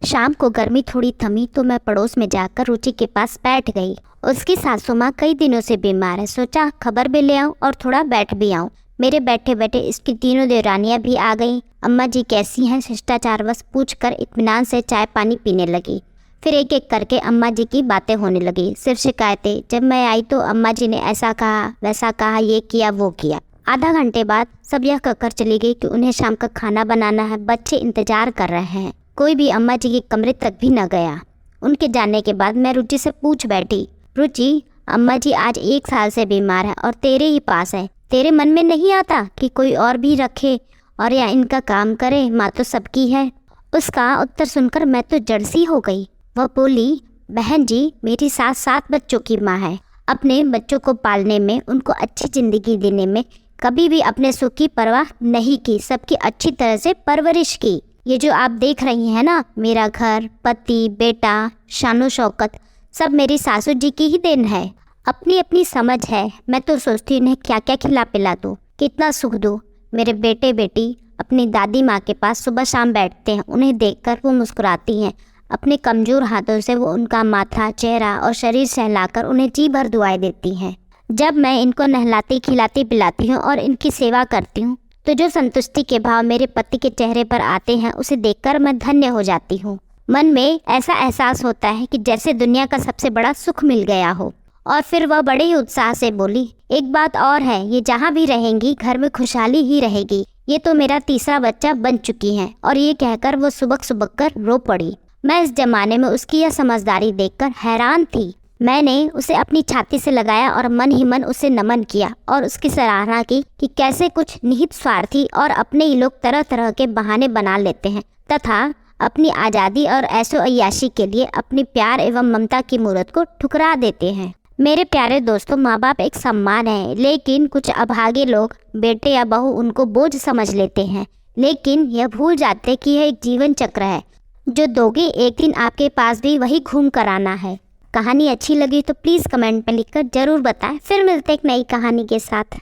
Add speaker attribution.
Speaker 1: शाम को गर्मी थोड़ी थमी तो मैं पड़ोस में जाकर रुचि के पास बैठ गई। उसकी सासू माँ कई दिनों से बीमार है, सोचा खबर भी ले आऊं और थोड़ा बैठ भी आऊं। मेरे बैठे बैठे इसकी तीनों देवरानियां भी आ गईं। अम्मा जी कैसी हैं, शिष्टाचारवश पूछकर इत्मीनान से चाय पानी पीने लगी। फिर एक एक करके अम्मा जी की बातें होने लगी, सिर्फ शिकायतें। जब मैं आई तो अम्मा जी ने ऐसा कहा, वैसा कहा, ये किया वो किया। आधा घंटे बाद सब यह कहकर चली गई कि उन्हें शाम का खाना बनाना है, बच्चे इंतजार कर रहे हैं। कोई भी अम्मा जी के कमरे तक भी न गया। उनके जाने के बाद मैं रुचि से पूछ बैठी, रुचि अम्मा जी आज 1 साल से बीमार है और तेरे ही पास है, तेरे मन में नहीं आता कि कोई और भी रखे और या इनका काम करे? माँ तो सबकी है। उसका उत्तर सुनकर मैं तो जड़सी हो गई। वह बोली, बहन जी मेरी सास 7 बच्चों की माँ है। अपने बच्चों को पालने में, उनको अच्छी ज़िंदगी देने में कभी भी अपने सुख की परवाह नहीं की, सबकी अच्छी तरह से परवरिश की। ये जो आप देख रही हैं ना, मेरा घर, पति, बेटा, शानो शौकत सब मेरी सासू जी की ही देन है। अपनी अपनी समझ है। मैं तो सोचती हूँ इन्हें क्या क्या खिला पिला दूँ, कितना सुख दूँ। मेरे बेटे बेटी अपनी दादी माँ के पास सुबह शाम बैठते हैं, उन्हें देखकर वो मुस्कुराती हैं। अपने कमज़ोर हाथों से वो उनका माथा, चेहरा और शरीर सहलाकर उन्हें जी भर दुआएं देती हैं। जब मैं इनको नहलाती खिलाती पिलाती हूँ और इनकी सेवा करती हूँ तो जो संतुष्टि के भाव मेरे पति के चेहरे पर आते हैं, उसे देखकर मैं धन्य हो जाती हूँ। मन में ऐसा एहसास होता है कि जैसे दुनिया का सबसे बड़ा सुख मिल गया हो। और फिर वह बड़े ही उत्साह से बोली, एक बात और है, ये जहाँ भी रहेंगी घर में खुशहाली ही रहेगी। ये तो मेरा तीसरा बच्चा बन चुकी है। और ये कहकर वो सुबक सुबक कर रो पड़ी। मैं इस जमाने में उसकी यह समझदारी देखकर हैरान थी। मैंने उसे अपनी छाती से लगाया और मन ही मन उसे नमन किया और उसकी सराहना की कि कैसे कुछ निहित स्वार्थी और अपने ही लोग तरह तरह के बहाने बना लेते हैं तथा अपनी आज़ादी और ऐशो अय्याशी के लिए अपनी प्यार एवं ममता की मूर्त को ठुकरा देते हैं। मेरे प्यारे दोस्तों, माँ बाप एक सम्मान है, लेकिन कुछ अभागे लोग बेटे या बहू उनको बोझ समझ लेते हैं। लेकिन यह भूल जाते कि यह एक जीवन चक्र है, जो दोगे एक दिन आपके पास भी वही घूम कर आना है। कहानी अच्छी लगी तो प्लीज़ कमेंट में लिखकर ज़रूर बताएं। फिर मिलते एक नई कहानी के साथ।